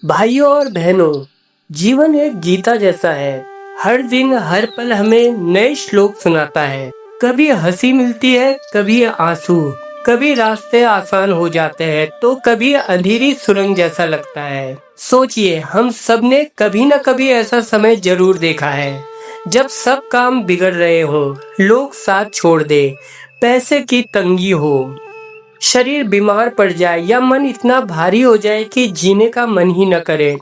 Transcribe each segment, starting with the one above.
भाइयों और बहनों, जीवन एक गीता जैसा है। हर दिन हर पल हमें नए श्लोक सुनाता है। कभी हंसी मिलती है, कभी आंसू, कभी रास्ते आसान हो जाते हैं तो कभी अंधेरी सुरंग जैसा लगता है। सोचिए, हम सब ने कभी न कभी ऐसा समय जरूर देखा है जब सब काम बिगड़ रहे हो, लोग साथ छोड़ दे, पैसे की तंगी हो, शरीर बीमार पड़ जाए या मन इतना भारी हो जाए कि जीने का मन ही न करे।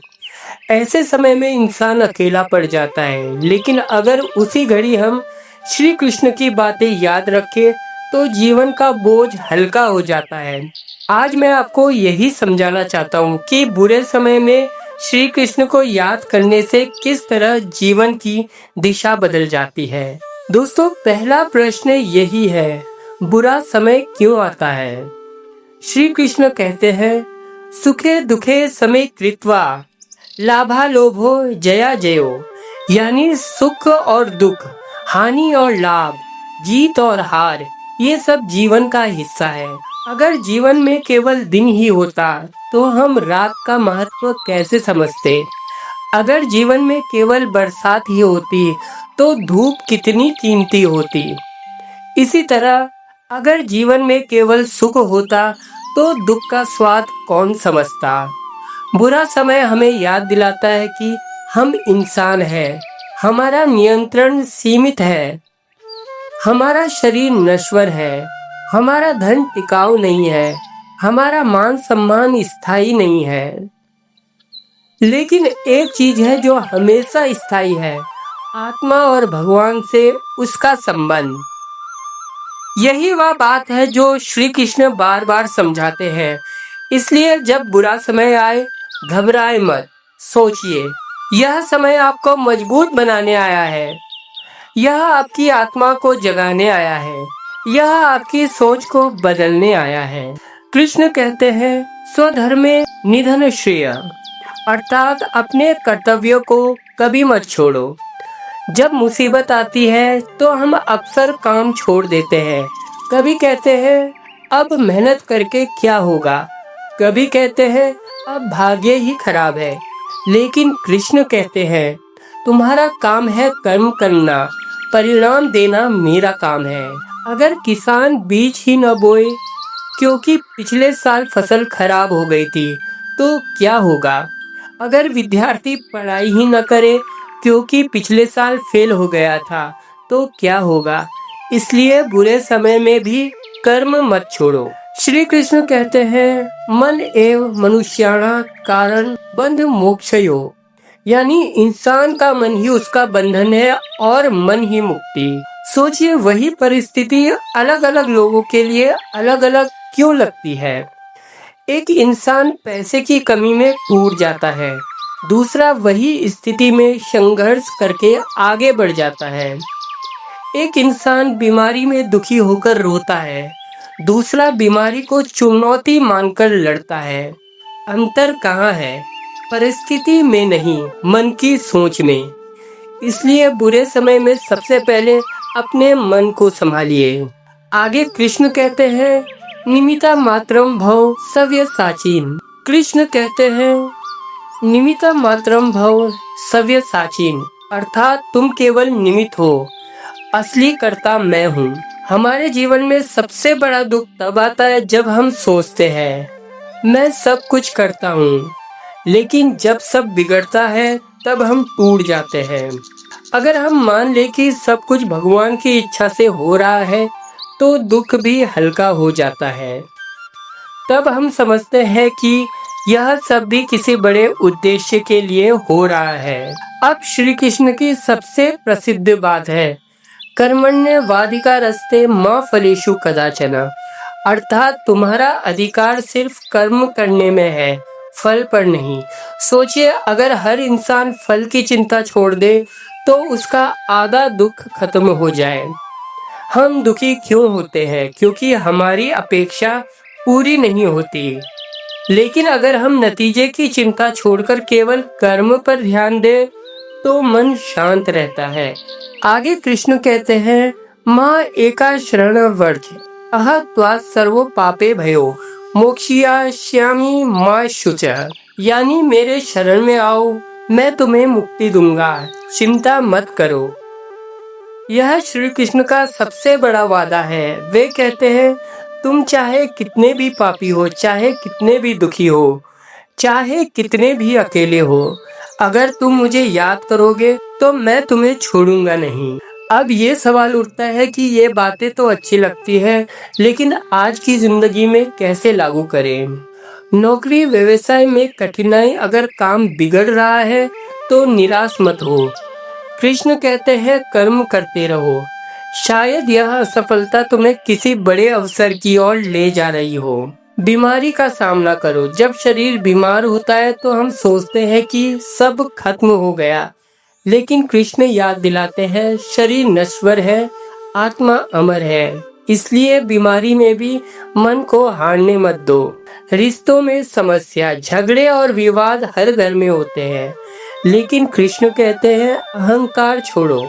ऐसे समय में इंसान अकेला पड़ जाता है, लेकिन अगर उसी घड़ी हम श्री कृष्ण की बातें याद रखें तो जीवन का बोझ हल्का हो जाता है। आज मैं आपको यही समझाना चाहता हूँ कि बुरे समय में श्री कृष्ण को याद करने से किस तरह जीवन की दिशा बदल जाती है। दोस्तों, पहला प्रश्न यही है, बुरा समय क्यों आता है? श्री कृष्ण कहते हैं, सुखे दुखे समय कृत्वा लाभा लोभो जया जयो, यानी सुख और दुख, हानि और लाभ, जीत और हार, ये सब जीवन का हिस्सा है। अगर जीवन में केवल दिन ही होता तो हम रात का महत्व कैसे समझते? अगर जीवन में केवल बरसात ही होती तो धूप कितनी कीमती होती। इसी तरह अगर जीवन में केवल सुख होता तो दुख का स्वाद कौन समझता। बुरा समय हमें याद दिलाता है कि हम इंसान हैं, हमारा नियंत्रण सीमित है, हमारा शरीर नश्वर है, हमारा धन टिकाऊ नहीं है, हमारा मान सम्मान स्थायी नहीं है। लेकिन एक चीज है जो हमेशा स्थायी है, आत्मा और भगवान से उसका संबंध। यही वह बात है जो श्री कृष्ण बार बार समझाते हैं। इसलिए जब बुरा समय आए, घबराए मत। सोचिए, यह समय आपको मजबूत बनाने आया है, यह आपकी आत्मा को जगाने आया है, यह आपकी सोच को बदलने आया है। कृष्ण कहते हैं, स्वधर्मे निधन श्रेय, अर्थात अपने कर्तव्यों को कभी मत छोड़ो। जब मुसीबत आती है तो हम अक्सर काम छोड़ देते हैं। कभी कहते हैं, अब मेहनत करके क्या होगा, कभी कहते हैं अब भाग्य ही खराब है। लेकिन कृष्ण कहते हैं, तुम्हारा काम है कर्म करना, परिणाम देना मेरा काम है। अगर किसान बीज ही न बोए क्योंकि पिछले साल फसल खराब हो गई थी तो क्या होगा? अगर विद्यार्थी पढ़ाई ही न करे क्योंकि पिछले साल फेल हो गया था तो क्या होगा? इसलिए बुरे समय में भी कर्म मत छोड़ो। श्री कृष्ण कहते हैं, मन एव मनुष्याणा कारण बंध मोक्षयो, यानी इंसान का मन ही उसका बंधन है और मन ही मुक्ति। सोचिए, वही परिस्थिति अलग अलग लोगों के लिए अलग अलग क्यों लगती है। एक इंसान पैसे की कमी में टूट जाता है, दूसरा वही स्थिति में संघर्ष करके आगे बढ़ जाता है। एक इंसान बीमारी में दुखी होकर रोता है, दूसरा बीमारी को चुनौती मानकर लड़ता है। अंतर कहाँ है? परिस्थिति में नहीं, मन की सोच में। इसलिए बुरे समय में सबसे पहले अपने मन को संभालिए। आगे कृष्ण कहते हैं, निमिता मात्रम भव सव्य साचीन। कृष्ण कहते हैं, निमिता मात्रम भव सव्य साचीन, अर्थात तुम केवल निमित्त हो, असली कर्ता मैं हूँ। हमारे जीवन में सबसे बड़ा दुख तब आता है जब हम सोचते हैं मैं सब कुछ करता हूँ, लेकिन जब सब बिगड़ता है तब हम टूट जाते हैं। अगर हम मान ले कि सब कुछ भगवान की इच्छा से हो रहा है तो दुख भी हल्का हो जाता है। तब हम समझते हैं कि यह सब भी किसी बड़े उद्देश्य के लिए हो रहा है। अब श्री कृष्ण की सबसे प्रसिद्ध बात है, कर्मण्येवाधिकारस्ते मा फलेषु कदाचन, अर्थात तुम्हारा अधिकार सिर्फ कर्म करने में है, फल पर नहीं। सोचिए, अगर हर इंसान फल की चिंता छोड़ दे तो उसका आधा दुख खत्म हो जाए। हम दुखी क्यों होते हैं? क्योंकि हमारी अपेक्षा पूरी नहीं होती। लेकिन अगर हम नतीजे की चिंता छोड़कर केवल कर्म पर ध्यान दें तो मन शांत रहता है। आगे कृष्ण कहते हैं, माँ एका शरण वर्ज अह त्वा सर्वो पापे भयो मोक्षयिष्यामि मा शुचः, यानी मेरे शरण में आओ, मैं तुम्हें मुक्ति दूंगा, चिंता मत करो। यह श्री कृष्ण का सबसे बड़ा वादा है। वे कहते हैं, तुम चाहे कितने भी पापी हो, चाहे कितने भी दुखी हो, चाहे कितने भी अकेले हो, अगर तुम मुझे याद करोगे तो मैं तुम्हें छोड़ूंगा नहीं। अब ये सवाल उठता है कि ये बातें तो अच्छी लगती है, लेकिन आज की जिंदगी में कैसे लागू करें। नौकरी व्यवसाय में कठिनाई, अगर काम बिगड़ रहा है तो निराश मत हो। कृष्ण कहते हैं, कर्म करते रहो, शायद यह असफलता तुम्हें किसी बड़े अवसर की ओर ले जा रही हो। बीमारी का सामना करो। जब शरीर बीमार होता है तो हम सोचते हैं कि सब खत्म हो गया, लेकिन कृष्ण याद दिलाते हैं, शरीर नश्वर है, आत्मा अमर है। इसलिए बीमारी में भी मन को हारने मत दो। रिश्तों में समस्या, झगड़े और विवाद हर घर में होते हैं, लेकिन कृष्ण कहते हैं, अहंकार छोड़ो।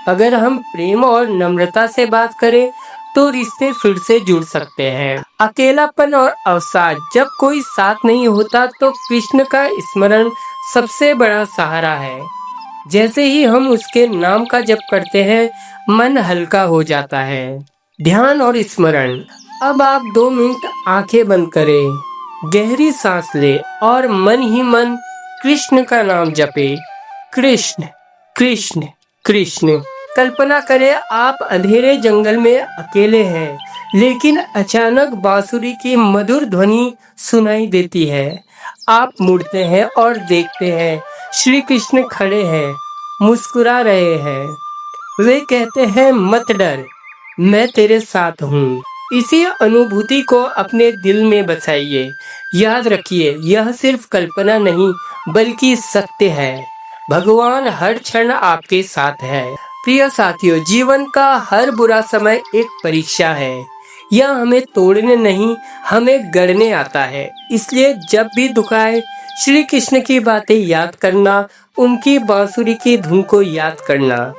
अगर हम प्रेम और नम्रता से बात करें तो रिश्ते फिर से जुड़ सकते हैं। अकेलापन और अवसाद, जब कोई साथ नहीं होता तो कृष्ण का स्मरण सबसे बड़ा सहारा है। जैसे ही हम उसके नाम का जप करते हैं, मन हल्का हो जाता है। ध्यान और स्मरण। अब आप 2 मिनट आंखें बंद करें, गहरी सांस ले और मन ही मन कृष्ण का नाम जपे। कृष्ण कृष्ण कृष्ण। कल्पना करें, आप अंधेरे जंगल में अकेले हैं, लेकिन अचानक बांसुरी की मधुर ध्वनि सुनाई देती है। आप मुड़ते हैं और देखते हैं, श्री कृष्ण खड़े हैं, मुस्कुरा रहे हैं। वे कहते हैं, मत डर, मैं तेरे साथ हूँ। इसी अनुभूति को अपने दिल में बसाइए। याद रखिए, यह सिर्फ कल्पना नहीं बल्कि सत्य है। भगवान हर क्षण आपके साथ है। प्रिय साथियों, जीवन का हर बुरा समय एक परीक्षा है। यह हमें तोड़ने नहीं, हमें गढ़ने आता है। इसलिए जब भी दुख आए, श्री कृष्ण की बातें याद करना, उनकी बांसुरी की धुन को याद करना,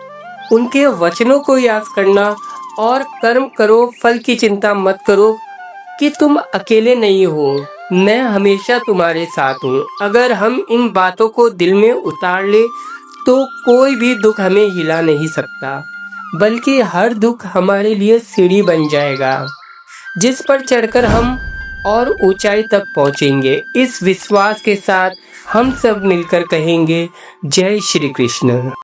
उनके वचनों को याद करना और कर्म करो, फल की चिंता मत करो कि तुम अकेले नहीं हो, मैं हमेशा तुम्हारे साथ हूँ। अगर हम इन बातों को दिल में उतार ले तो कोई भी दुख हमें हिला नहीं सकता, बल्कि हर दुख हमारे लिए सीढ़ी बन जाएगा, जिस पर चढ़कर हम और ऊंचाई तक पहुंचेंगे। इस विश्वास के साथ हम सब मिलकर कहेंगे, जय श्री कृष्ण।